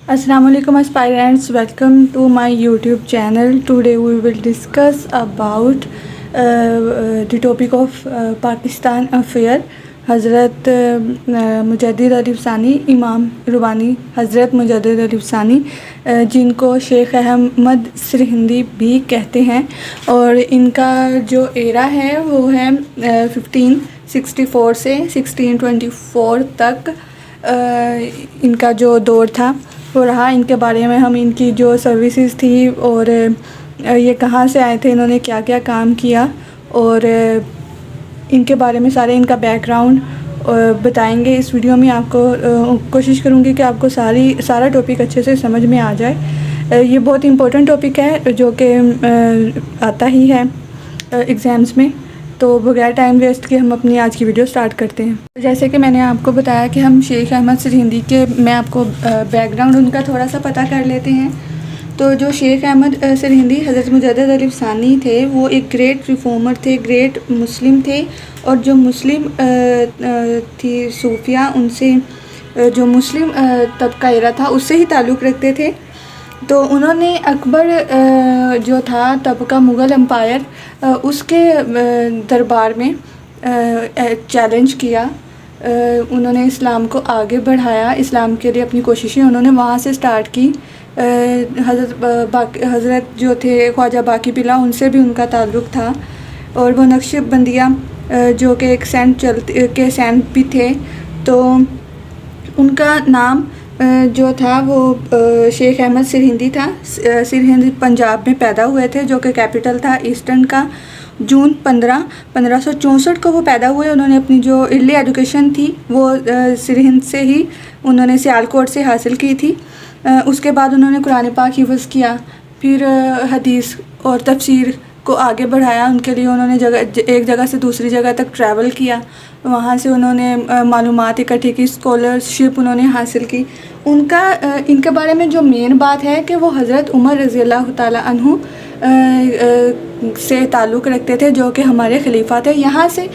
Assalamu alaikum aspirants, welcome to my YouTube channel. Today we will discuss about the topic of Pakistan affair. حضرت مجدد علی ثانی امام ربانی حضرت مجدد علی ثانی جن کو شیخ احمد سرہندی بھی کہتے ہیں، اور ان کا جو ایرا ہے وہ ہے 1564 سے 1624 تک ان کا جو دور تھا وہ رہا۔ ان کے بارے میں ہم ان کی جو سروسز تھی اور یہ کہاں سے آئے تھے، انہوں نے کیا کیا کام کیا، اور ان کے بارے میں سارے ان کا بیک گراؤنڈ بتائیں گے۔ اس ویڈیو میں آپ کو کوشش کروں گی کہ آپ کو سارا ٹاپک اچھے سے سمجھ میں آ جائے۔ یہ بہت امپورٹنٹ ٹاپک ہے جو کہ آتا ہی ہے ایگزامز میں، تو بغیر ٹائم ویسٹ کے ہم اپنی آج کی ویڈیو سٹارٹ کرتے ہیں۔ جیسے کہ میں نے آپ کو بتایا کہ ہم شیخ احمد سرہندی کے میں آپ کو بیک گراؤنڈ ان کا تھوڑا سا پتہ کر لیتے ہیں۔ تو جو شیخ احمد سرہندی حضرت مجدد علی ثانی تھے، وہ ایک گریٹ ریفارمر تھے، گریٹ مسلم تھے، اور جو مسلم تھی صوفیہ، ان سے جو مسلم طبقہ ایرا تھا اس سے ہی تعلق رکھتے تھے۔ تو انہوں نے اکبر جو تھا طبقہ مغل امپائر، اس کے دربار میں چیلنج کیا۔ انہوں نے اسلام کو آگے بڑھایا، اسلام کے لیے اپنی کوششیں انہوں نے وہاں سے سٹارٹ کی۔ حضرت جو تھے خواجہ باقی بلا، ان سے بھی ان کا تعلق تھا، اور وہ نقش بندیہ جو کہ ایک سینٹ بھی تھے۔ تو ان کا نام جو تھا وہ شیخ احمد سرہندی تھا۔ سرہند پنجاب میں پیدا ہوئے تھے، جو کہ کیپٹل تھا ایسٹرن کا۔ جون 1564 کو وہ پیدا ہوئے۔ انہوں نے اپنی جو ارلی ایجوکیشن تھی وہ سرہند سے ہی انہوں نے سیالکوٹ سے حاصل کی تھی۔ اس کے بعد انہوں نے قرآن پاک حفظ کیا، پھر حدیث اور تفسیر کو آگے بڑھایا۔ ان کے لیے انہوں نے ایک جگہ سے دوسری جگہ تک ٹریول کیا، وہاں سے انہوں نے معلومات اکٹھی کی، اسکالرشپ انہوں نے حاصل کی۔ ان کے بارے میں جو مین بات ہے کہ وہ حضرت عمر رضی اللہ تعالیٰ عنہ سے تعلق رکھتے تھے، جو کہ ہمارے خلیفہ تھے۔ یہاں سے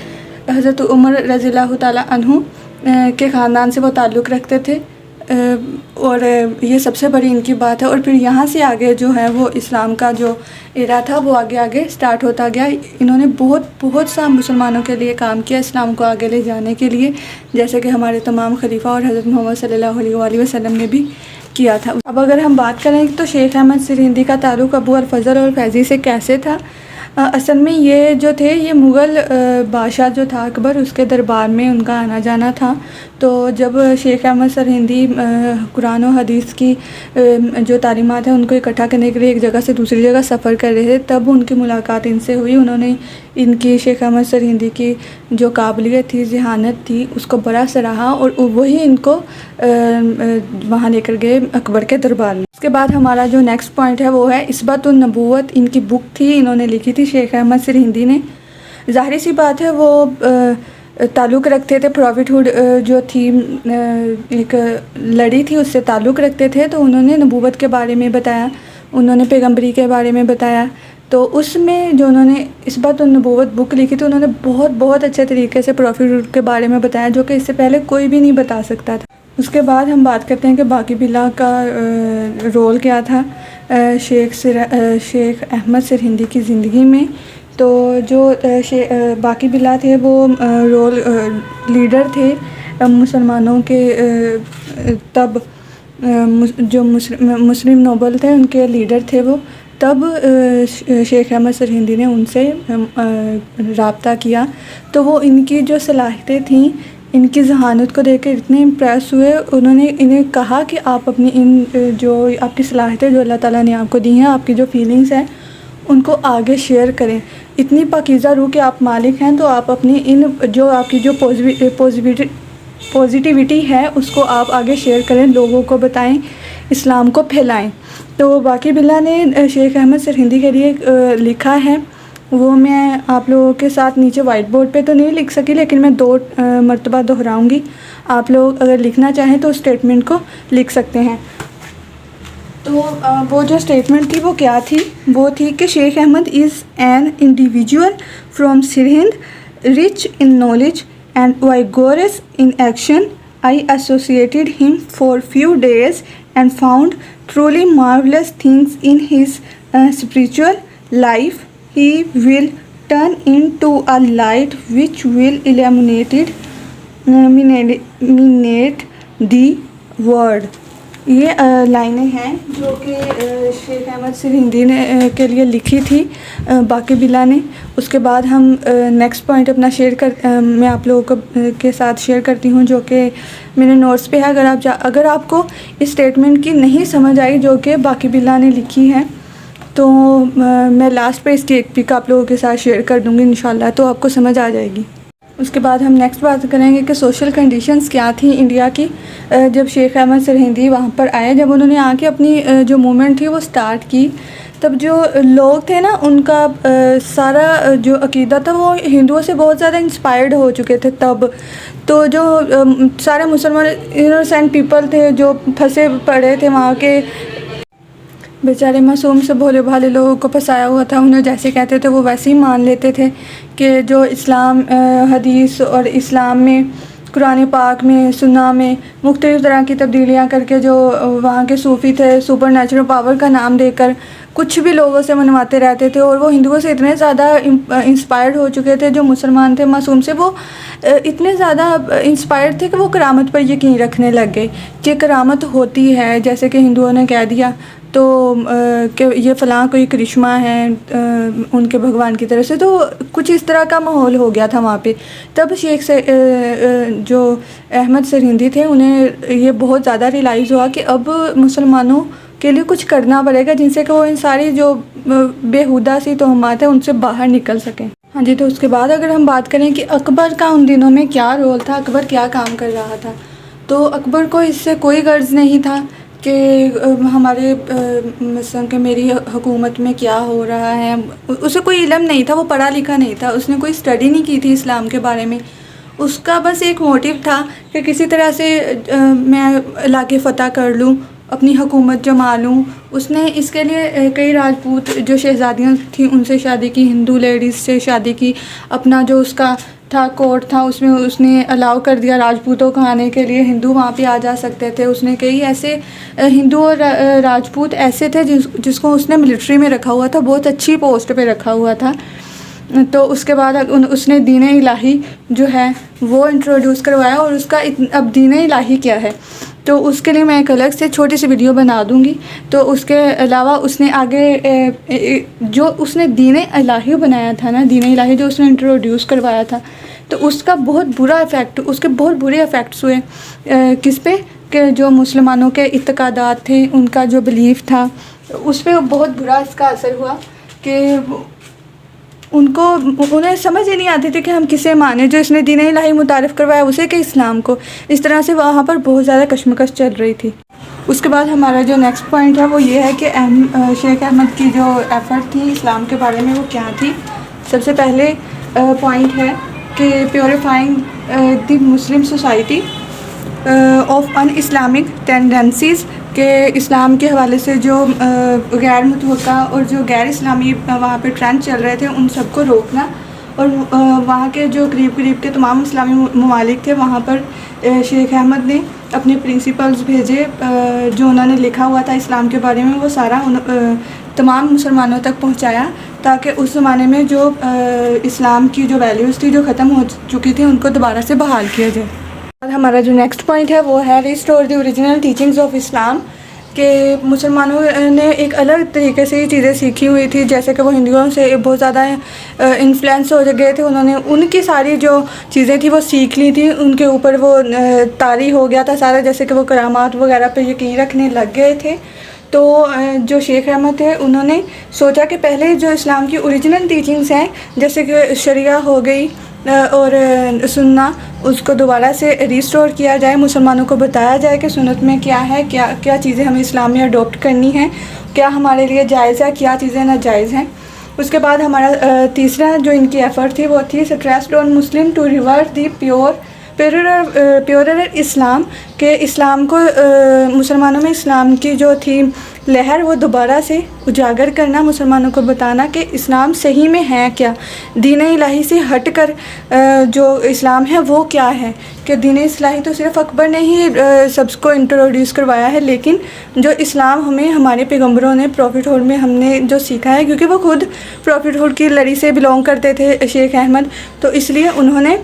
حضرت عمر رضی اللہ تعالیٰ عنہ کے خاندان سے وہ تعلق رکھتے تھے، اور یہ سب سے بڑی ان کی بات ہے۔ اور پھر یہاں سے آگے جو ہے وہ اسلام کا جو ایرا تھا وہ آگے سٹارٹ ہوتا گیا۔ انہوں نے بہت سا مسلمانوں کے لیے کام کیا، اسلام کو آگے لے جانے کے لیے، جیسے کہ ہمارے تمام خلیفہ اور حضرت محمد صلی اللہ علیہ وآلہ وسلم نے بھی کیا تھا۔ اب اگر ہم بات کریں تو شیخ احمد سرہندی کا تعلق ابو الفضل اور فیضی سے کیسے تھا؟ اصل میں یہ جو تھے، یہ مغل بادشاہ جو تھا اکبر، اس کے دربار میں ان کا آنا جانا تھا۔ تو جب شیخ احمد سرہندی قرآن و حدیث کی جو تعلیمات ہیں ان کو اکٹھا کرنے کے لیے ایک جگہ سے دوسری جگہ سفر کر رہے تھے، تب ان کی ملاقات ان سے ہوئی۔ انہوں نے ان کی شیخ احمد سرہندی کی جو قابلیت تھی، ذہانت تھی، اس کو بڑا سراہا، اور وہی ان کو وہاں لے کر گئے اکبر کے دربار میں۔ اس کے بعد ہمارا جو نیکسٹ پوائنٹ ہے وہ ہے اثبات النبوت۔ ان کی بک تھی، انہوں نے لکھی تھی شیخ احمد سرہندی نے۔ ظاہری سی بات ہے وہ تعلق رکھتے تھے، پروفٹ ہوڈ جو تھی ایک لڑی تھی، اس سے تعلق رکھتے تھے۔ تو انہوں نے نبوت کے بارے میں بتایا، انہوں نے پیغمبری کے بارے میں بتایا۔ تو اس میں جو انہوں نے اثبات النبوت بک لکھی تھی، انہوں نے بہت اچھے طریقے سے پروفٹ ہوڈ کے بارے میں بتایا، جو کہ اس سے پہلے کوئی بھی نہیں بتا سکتا تھا۔ اس کے بعد ہم بات کرتے ہیں کہ باقی بلا کا رول کیا تھا شیخ احمد سرہندی کی زندگی میں۔ تو جو باقی بلا تھے وہ لیڈر تھے مسلمانوں کے، تب جو مسلم نوبل تھے ان کے لیڈر تھے وہ۔ تب شیخ احمد سرہندی نے ان سے رابطہ کیا، تو وہ ان کی جو صلاحیتیں تھیں، ان کی ذہانت کو دیکھ کر اتنے امپریس ہوئے، انہوں نے انہیں کہا کہ آپ اپنی جو آپ کی صلاحیتیں جو اللہ تعالیٰ نے آپ کو دی ہیں، آپ کی جو فیلنگز ہیں، ان کو آگے شیئر کریں۔ اتنی پاکیزہ روح کے آپ مالک ہیں، تو آپ اپنی جو آپ کی جو پازیٹیوٹی ہے اس کو آپ آگے شیئر کریں، لوگوں کو بتائیں، اسلام کو پھیلائیں۔ تو باقی بلا نے شیخ احمد سرہندی کے لیے لکھا ہے، وہ میں آپ لوگوں کے ساتھ نیچے وائٹ بورڈ پہ تو نہیں لکھ سکی، لیکن میں 2 مرتبہ دہراؤں گی۔ آپ لوگ اگر لکھنا چاہیں تو اسٹیٹمنٹ کو لکھ سکتے ہیں۔ تو وہ جو اسٹیٹمنٹ تھی وہ کیا تھی؟ وہ تھی کہ Sheikh Ahmad is an individual from Sirhind, rich in knowledge and vigorous in action. I associated him for few days and found truly marvelous things in his spiritual life, he will turn into a light which will illuminate the world. یہ لائنیں ہیں جو کہ شیخ احمد سرہندی نے کے لیے لکھی تھی باقی بلا نے. اس کے بعد ہم نیکسٹ پوائنٹ اپنا میں آپ لوگوں کے ساتھ شیئر کرتی ہوں جو کہ میرے نوٹس پہ ہے. اگر آپ کو اس اسٹیٹمنٹ کی نہیں سمجھ آئی جو کہ باقی بلا نے لکھی ہے تو میں لاسٹ پہ اس کی ایک پک آپ لوگوں کے ساتھ شیئر کر دوں گی انشاءاللہ, تو آپ کو سمجھ آ جائے گی. اس کے بعد ہم نیکسٹ بات کریں گے کہ سوشل کنڈیشنز کیا تھیں انڈیا کی جب شیخ احمد سرہندی وہاں پر آئے. جب انہوں نے آ کے اپنی جو موومنٹ تھی وہ سٹارٹ کی, تب جو لوگ تھے نا ان کا سارا جو عقیدہ تھا وہ ہندوؤں سے بہت زیادہ انسپائرڈ ہو چکے تھے تب. تو جو سارے مسلمان انوسینٹ پیپل تھے جو پھنسے پڑے تھے وہاں کے بیچارے معصوم سے بھولے بھالے لوگوں کو پھنسایا ہوا تھا, انہیں جیسے کہتے تھے وہ ویسے ہی مان لیتے تھے کہ جو اسلام حدیث اور اسلام میں قرآن پاک میں سنہ میں مختلف طرح کی تبدیلیاں کر کے جو وہاں کے صوفی تھے سپر نیچرل پاور کا نام دے کر کچھ بھی لوگوں سے منواتے رہتے تھے. اور وہ ہندوؤں سے اتنے زیادہ انسپائرڈ ہو چکے تھے جو مسلمان تھے معصوم سے, وہ اتنے زیادہ انسپائرڈ تھے کہ وہ کرامت پر یقین رکھنے لگ گئے کہ کرامت ہوتی ہے, جیسے کہ ہندوؤں نے کہہ دیا تو کہ یہ فلاں کوئی کرشمہ ہے ان کے بھگوان کی طرف سے. تو کچھ اس طرح کا ماحول ہو گیا تھا وہاں پہ. تب شیخ سے جو احمد سرہندی تھے انہیں یہ بہت زیادہ ریلائز ہوا کہ اب مسلمانوں کے لیے کچھ کرنا پڑے گا جن سے کہ وہ ان ساری جو بیہودہ سی تہمات ہیں ان سے باہر نکل سکیں. ہاں جی, تو اس کے بعد اگر ہم بات کریں کہ اکبر کا ان دنوں میں کیا رول تھا, اکبر کیا کام کر رہا تھا, تو اکبر کو اس سے کوئی غرض نہیں تھا کہ ہمارے مثلا کہ میری حکومت میں کیا ہو رہا ہے. اسے کوئی علم نہیں تھا, وہ پڑھا لکھا نہیں تھا, اس نے کوئی اسٹڈی نہیں کی تھی اسلام کے بارے میں. اس کا بس ایک موٹیو تھا کہ کسی طرح سے میں علاقے فتح کر لوں, اپنی حکومت جما لوں. اس نے اس کے لیے کئی راجپوت جو شہزادیاں تھیں ان سے شادی کی, ہندو لیڈیز سے شادی کی. اپنا جو اس کا تھا کورٹ تھا اس میں اس نے الاؤ کر دیا راجپوتوں کو آنے کے لیے, ہندو وہاں پہ آ جا سکتے تھے. اس نے کئی ایسے ہندو اور راجپوت ایسے تھے جس کو اس نے ملٹری میں رکھا ہوا تھا, بہت اچھی پوسٹ پہ رکھا ہوا تھا. تو اس کے بعد اس نے دین الہی جو ہے وہ انٹروڈیوس کروایا. اور اس کا اب دین الہی کیا ہے تو اس کے لیے میں ایک الگ سے چھوٹی سی ویڈیو بنا دوں گی. تو اس کے علاوہ اس نے آگے جو اس نے دین الہی بنایا تھا نا, دین الہی جو اس نے انٹروڈیوس کروایا تھا, تو اس کا بہت برا افیکٹ, اس کے بہت برے افیکٹس ہوئے کس پہ, کہ جو مسلمانوں کے اعتقادات تھے ان کا جو بلیف تھا اس پہ بہت برا اس کا اثر ہوا کہ انہیں سمجھ ہی نہیں آتی تھی کہ ہم کسے مانیں. جو اس نے دین الہی متعارف کروایا اسے کہ اسلام کو, اس طرح سے وہاں پر بہت زیادہ کشمکش چل رہی تھی. اس کے بعد ہمارا جو نیکسٹ پوائنٹ ہے وہ یہ ہے کہ شیخ احمد کی جو ایفرٹ تھی اسلام کے بارے میں وہ کیا تھی. سب سے پہلے پوائنٹ ہے کہ purifying the Muslim society of in Islamic tendencies, کہ اسلام کے حوالے سے جو غیر متوقع اور جو غیر اسلامی وہاں پہ ٹرینڈ چل رہے تھے ان سب کو روکنا. اور وہاں کے جو قریب کے تمام اسلامی ممالک تھے وہاں پر شیخ احمد نے اپنے پرنسپلز بھیجے جو انہوں نے لکھا ہوا تھا اسلام کے بارے میں, وہ سارا تمام مسلمانوں تک پہنچایا تاکہ اس زمانے میں جو اسلام کی جو ویلیوز تھی جو ختم ہو چکی تھی ان کو دوبارہ سے بحال کیا جائے. اور ہمارا جو نیکسٹ پوائنٹ ہے وہ ہے restore the original teachings of Islam, کہ مسلمانوں نے ایک الگ طریقے سے یہ چیزیں سیکھی ہوئی تھی, جیسے کہ وہ ہندوؤں سے بہت زیادہ انفلوئنس ہو گئے تھے, انہوں نے ان کی ساری جو چیزیں تھیں وہ سیکھ لی تھی, ان کے اوپر وہ طاری ہو گیا تھا سارا, جیسے کہ وہ کرامات وغیرہ پہ یقین رکھنے لگ گئے تھے. تو جو شیخ احمد تھے انہوں نے سوچا کہ پہلے جو اسلام کی اوریجنل ٹیچنگز ہیں جیسے کہ شریعہ ہو گئی اور سنہ, اس کو دوبارہ سے ریسٹور کیا جائے, مسلمانوں کو بتایا جائے کہ سنت میں کیا ہے, کیا چیزیں ہمیں اسلام میں اڈاپٹ کرنی ہیں, کیا ہمارے لیے جائز ہے, کیا چیزیں ناجائز ہیں. اس کے بعد ہمارا تیسرا جو ان کی ایفرٹ تھی وہ تھی سٹریسڈ آن Muslim to revert the pure پیورر اسلام کہ اسلام کو مسلمانوں میں اسلام کی جو تھی لہر وہ دوبارہ سے اجاگر کرنا، مسلمانوں کو بتانا کہ اسلام صحیح میں ہے کیا، دین الہی سے ہٹ کر جو اسلام ہے وہ کیا ہے، کہ دین الہی تو صرف اکبر نے ہی سب کو انٹروڈیوس کروایا ہے، لیکن جو اسلام ہمیں ہمارے پیغمبروں نے پروفٹ ہوڈ میں ہم نے جو سیکھا ہے، کیونکہ وہ خود پروفٹ ہوڈ کی لڑی سے بلونگ کرتے تھے شیخ احمد، تو اس لیے انہوں نے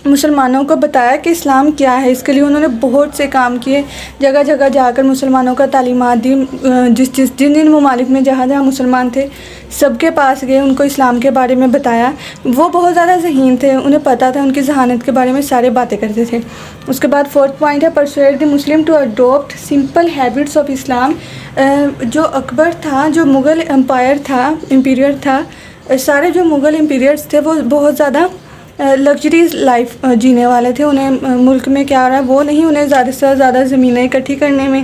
مسلمانوں کو بتایا کہ اسلام کیا ہے۔ اس کے لیے انہوں نے بہت سے کام کیے، جگہ جگہ جا کر مسلمانوں کا تعلیمات دی، جن ممالک میں جہاں جہاں مسلمان تھے سب کے پاس گئے، ان کو اسلام کے بارے میں بتایا۔ وہ بہت زیادہ ذہین تھے، انہیں پتہ تھا، ان کی ذہانت کے بارے میں سارے باتیں کرتے تھے۔ اس کے بعد 4th پوائنٹ ہے persuade the Muslim to adopt simple habits of Islam. جو اکبر تھا، جو مغل امپیریئر تھا، سارے جو مغل امپیریئرس تھے وہ بہت زیادہ لگژریز لائف جینے والے تھے۔ انہیں ملک میں کیا رہا ہے وہ نہیں، انہیں زیادہ سے زیادہ زمینیں اکٹھی کرنے میں،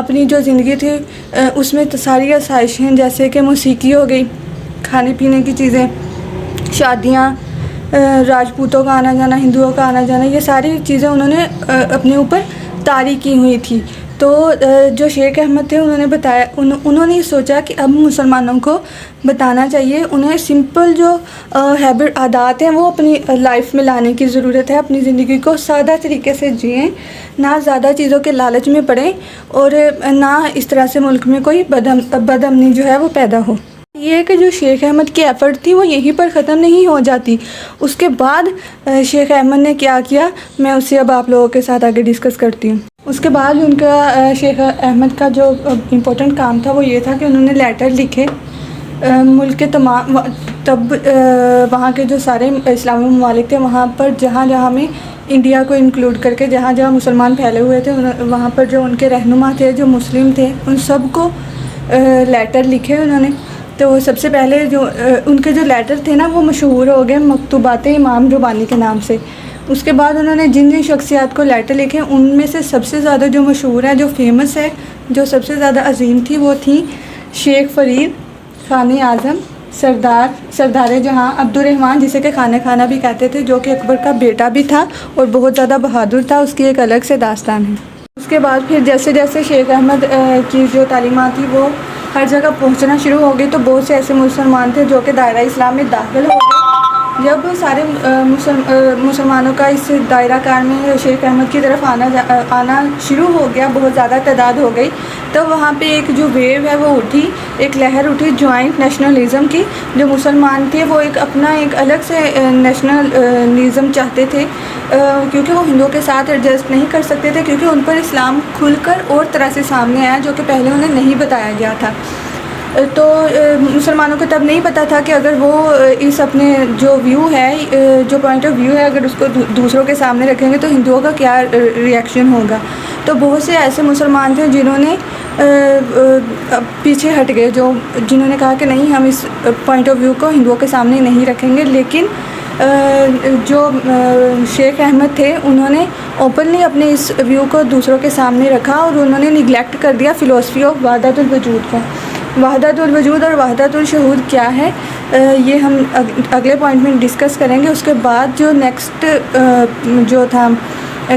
اپنی جو زندگی تھی اس میں ساری آسائشیں جیسے کہ موسیقی ہو گئی، کھانے پینے کی چیزیں، شادیاں، راجپوتوں کا آنا جانا، ہندوؤں کا آنا جانا، یہ ساری چیزیں انہوں نے اپنے اوپر طاری کی ہوئی تھی۔ تو جو شیخ احمد تھے انہوں نے بتایا، انہوں نے سوچا کہ اب مسلمانوں کو بتانا چاہیے، انہیں سمپل جو ہیبٹ عادات ہیں وہ اپنی لائف میں لانے کی ضرورت ہے، اپنی زندگی کو سادہ طریقے سے جئیں، نہ زیادہ چیزوں کے لالچ میں پڑیں، اور نہ اس طرح سے ملک میں کوئی بد امنی جو ہے وہ پیدا ہو۔ یہ کہ جو شیخ احمد کی ایفرٹ تھی وہ یہیں پر ختم نہیں ہو جاتی، اس کے بعد شیخ احمد نے کیا کیا میں اسے اب آپ لوگوں کے ساتھ آگے ڈسکس کرتی ہوں۔ اس کے بعد ان کا شیخ احمد کا جو امپورٹنٹ کام تھا وہ یہ تھا کہ انہوں نے لیٹر لکھے ملک کے تمام، تب وہاں کے جو سارے اسلامی ممالک تھے وہاں پر جہاں جہاں میں انڈیا کو انکلوڈ کر کے جہاں جہاں مسلمان پھیلے ہوئے تھے وہاں پر جو ان کے رہنما تھے جو مسلم تھے ان سب کو لیٹر لکھے انہوں نے۔ تو سب سے پہلے جو ان کے جو لیٹر تھے نا وہ مشہور ہو گئے مکتوبات امام ربانی کے نام سے۔ اس کے بعد انہوں نے جن جن شخصیات کو لیٹر لکھے ان میں سے سب سے زیادہ جو مشہور ہے، جو فیمس ہے، جو سب سے زیادہ عظیم تھی وہ تھی شیخ فرید، خان اعظم، سردار جہاں عبدالرحمن، جسے کہ خانہ خانہ بھی کہتے تھے، جو کہ اکبر کا بیٹا بھی تھا اور بہت زیادہ بہادر تھا، اس کی ایک الگ سے داستان ہے۔ اس کے بعد پھر جیسے جیسے شیخ احمد کی جو تعلیمات تھی وہ ہر جگہ پہنچنا شروع ہو گئی، تو بہت سے ایسے مسلمان تھے جو کہ دائرہ اسلام میں داخل ہو گئے۔ جب سارے مسلمانوں کا اس دائرہ کار میں شیخ احمد کی طرف آنا شروع ہو گیا، بہت زیادہ تعداد ہو گئی، تو وہاں پہ ایک جو ویو ہے وہ اٹھی، ایک لہر اٹھی جوائنٹ نیشنلزم کی۔ جو مسلمان تھے وہ اپنا ایک الگ سے نیشنلزم چاہتے تھے، کیونکہ وہ ہندوؤں کے ساتھ ایڈجسٹ نہیں کر سکتے تھے، کیونکہ ان پر اسلام کھل کر اور طرح سے سامنے آیا جو کہ پہلے انہیں نہیں بتایا گیا تھا۔ تو مسلمانوں کو تب نہیں پتہ تھا کہ اگر وہ اس اپنے جو ویو ہے، جو پوائنٹ آف ویو ہے، اگر اس کو دوسروں کے سامنے رکھیں گے تو ہندوؤں کا کیا ری ایکشن ہوگا۔ تو بہت سے ایسے مسلمان تھے جنہوں نے پیچھے ہٹ گئے، جنہوں نے کہا کہ نہیں، ہم اس پوائنٹ آف ویو کو ہندوؤں کے سامنے نہیں رکھیں گے۔ لیکن جو شیخ احمد تھے انہوں نے اوپنلی اپنے اس ویو کو دوسروں کے سامنے رکھا، اور انہوں نے نگلیکٹ کر دیا فلسفی آف وحدت الوجود کو۔ وحدت الوجود اور وحدت الشہود کیا ہے یہ ہم اگلے پوائنٹ میں ڈسکس کریں گے۔ اس کے بعد جو نیکسٹ جو تھا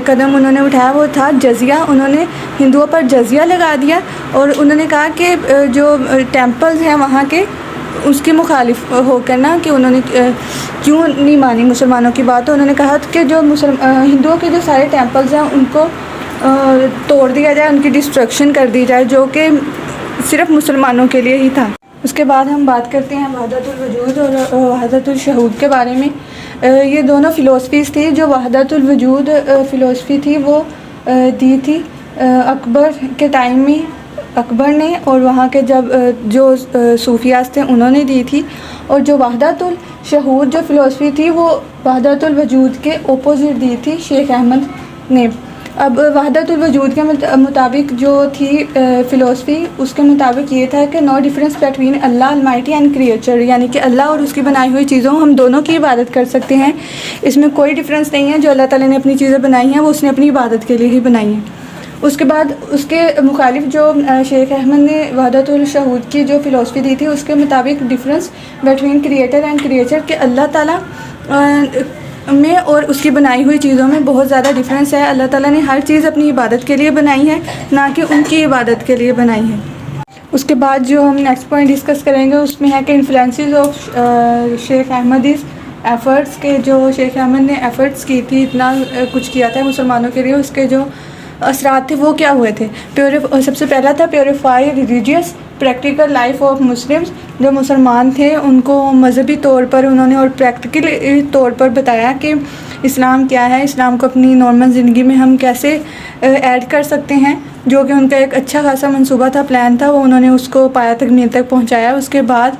قدم انہوں نے اٹھایا وہ تھا جزیہ۔ انہوں نے ہندوؤں پر جزیہ لگا دیا، اور انہوں نے کہا کہ جو ٹیمپلز ہیں وہاں کے اس کے مخالف ہو کر نا، کہ انہوں نے کیوں نہیں مانی مسلمانوں کی بات، تو انہوں نے کہا کہ جو ہندوؤں کے جو سارے ٹیمپلز ہیں ان کو توڑ دیا جائے، ان کی ڈسٹرکشن کر دی جائے، جو کہ صرف مسلمانوں کے لیے ہی تھا۔ اس کے بعد ہم بات کرتے ہیں وحدت الوجود اور وحدت الشہود کے بارے میں۔ یہ دونوں فلسفیز تھی۔ جو وحدت الوجود فلسفی تھی وہ دی تھی اکبر کے ٹائم میں، اکبر نے، اور وہاں کے جو صوفیاز تھے انہوں نے دی تھی۔ اور جو وحدت الشہود جو فلسفی تھی وہ وحدت الوجود کے اپوزٹ دی تھی شیخ احمد نے۔ اب وحدت الوجود کے مطابق جو تھی فلسفی، اس کے مطابق یہ تھا کہ no difference between Allah almighty and creature, یعنی کہ اللہ اور اس کی بنائی ہوئی چیزوں ہم دونوں کی عبادت کر سکتے ہیں، اس میں کوئی ڈفرینس نہیں ہے۔ جو اللہ تعالیٰ نے اپنی چیزیں بنائی ہیں وہ اس نے اپنی عبادت کے لیے ہی بنائی ہیں۔ اس کے بعد اس کے مخالف جو شیخ احمد نے وحدت الشہود کی جو فلسفی دی تھی، اس کے مطابق difference between creator and creature, کہ اللہ تعالیٰ میں اور اس کی بنائی ہوئی چیزوں میں بہت زیادہ ڈفرینس ہے. اللہ تعالیٰ نے ہر چیز اپنی عبادت کے لیے بنائی ہے، نہ کہ ان کی عبادت کے لیے بنائی ہے. اس کے بعد جو ہم نیکسٹ پوائنٹ ڈسکس کریں گے اس میں ہے کہ influencers of Sheikh Ahmad efforts کے. جو شیخ احمد نے ایفرٹس کی تھی، اتنا کچھ کیا تھا مسلمانوں کے لیے، اس کے جو اثرات تھے وہ کیا ہوئے تھے. سب سے پہلا تھا purify religious practical life of Muslims. جو مسلمان تھے ان کو مذہبی طور پر انہوں نے اور پریکٹیکل طور پر بتایا کہ اسلام کیا ہے، اسلام کو اپنی نارمل زندگی میں ہم کیسے ایڈ کر سکتے ہیں. جو کہ ان کا ایک اچھا خاصا منصوبہ تھا، پلان تھا، وہ انہوں نے اس کو پایا تک میل تک پہنچایا. اس کے بعد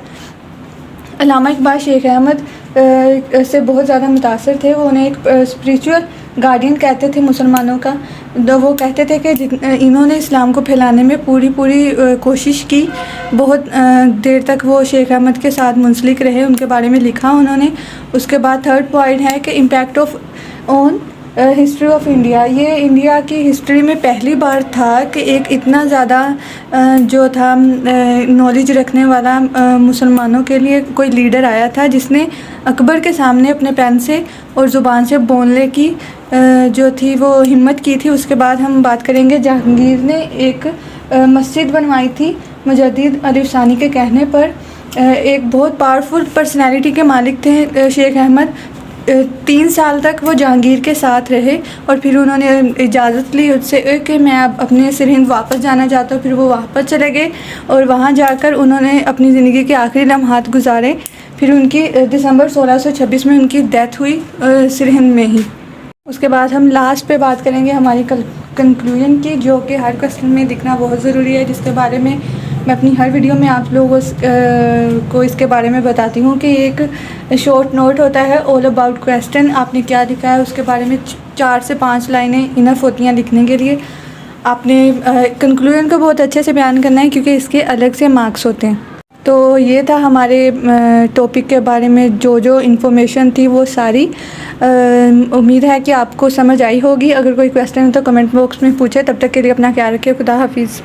علامہ اقبال شیخ احمد سے بہت زیادہ متاثر تھے. وہ انہیں ایک اسپریچول گارڈین کہتے تھے مسلمانوں کا. وہ کہتے تھے کہ انہوں نے اسلام کو پھیلانے میں پوری کوشش کی. بہت دیر تک وہ شیخ احمد کے ساتھ منسلک رہے، ان کے بارے میں لکھا انہوں نے. اس کے بعد تھرڈ پوائنٹ ہے کہ impact of on history of India. یہ انڈیا کی ہسٹری میں پہلی بار تھا کہ ایک اتنا زیادہ جو تھا نالج رکھنے والا مسلمانوں کے لیے کوئی لیڈر آیا تھا جس نے اکبر کے سامنے اپنے پین سے اور زبان سے بولنے کی جو تھی وہ ہمت کی تھی. اس کے بعد ہم بات کریں گے جہانگیر نے ایک مسجد بنوائی تھی مجدد الف ثانی کے کہنے پر. ایک بہت پاورفل پرسنالٹی کے مالک تھے شیخ احمد. 3 سال تک وہ جہانگیر کے ساتھ رہے اور پھر انہوں نے اجازت لی اس سے کہ میں اب اپنے سرہند واپس جانا چاہتا ہوں. پھر وہ واپس چلے گئے اور وہاں جا کر انہوں نے اپنی زندگی کے آخری لمحات گزارے. پھر ان کی دسمبر 1626 میں ان کی ڈیتھ ہوئی سرہند میں ہی. اس کے بعد ہم لاسٹ پہ بات کریں گے ہماری کنکلوژن کی، جو کہ ہر کوسچن میں دکھنا بہت ضروری ہے، جس کے بارے میں اپنی ہر ویڈیو میں آپ لوگوں کو اس کے بارے میں بتاتی ہوں کہ ایک شارٹ نوٹ ہوتا ہے آل اباؤٹ کویسچن. آپ نے کیا لکھا ہے اس کے بارے میں 4 سے 5 لائنیں انف ہوتی ہیں لکھنے کے لیے. آپ نے کنکلوژن کو بہت اچھے سے بیان کرنا ہے کیونکہ اس کے الگ سے مارکس ہوتے ہیں. تو یہ تھا ہمارے ٹاپک کے بارے میں جو انفارمیشن تھی وہ ساری. امید ہے کہ آپ کو سمجھ آئی ہوگی. اگر کوئی کویسچن ہو تو کمنٹ باکس میں پوچھے. تب تک کے لیے اپنا خیال رکھیے. خدا حافظ.